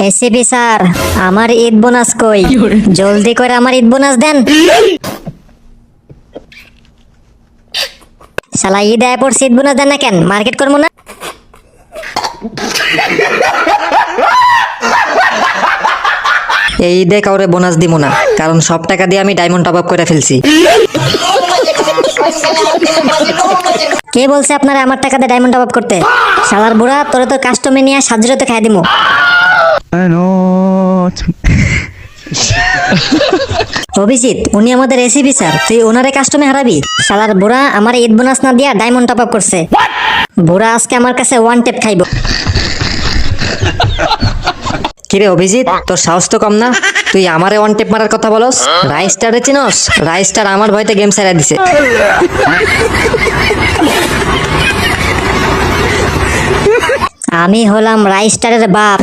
ACP sir, আমার Eid bonus কই? জলদি করে আমার ঈদ বোনাস দেন। শালা ঈদ আয় পড়ছে, ঈদ বোনাস দেন না কেন? মার্কেট করবো না? এই ঈদে কাউরে বোনাস দিব না, কারণ সব টাকা দিয়ে আমি ডায়মন্ড টপ আপ করে ফেলছি। কে বলছে আপনারা আমার টাকা দিয়ে ডায়মন্ড টপ আপ করতে? শালার বুড়া, তোরে তো কাস্টমে নিয়ে সাজরে তো খাই দিমু। অভিজিৎ, উনি আমাদের এসিপি স্যার, তুই ওনারে কাস্টমে হারাবি? শালার বুড়া আমার ঈদ বোনাস না দিয়া ডায়মন্ড টপ আপ করছে। বুড়া আজকে আমার কাছে ওয়ান টেপ খাইব। কিরে অভিজিৎ, তোর সাহস তো কম না? তুই আমারে ওয়ান টেপ মারার কথা বলস? রাইস্টারে চিনস? রাইস্টার আমার ভয়তে গেম ছেড়ে দিছে। আমি হলাম রাইস্টারের বাপ।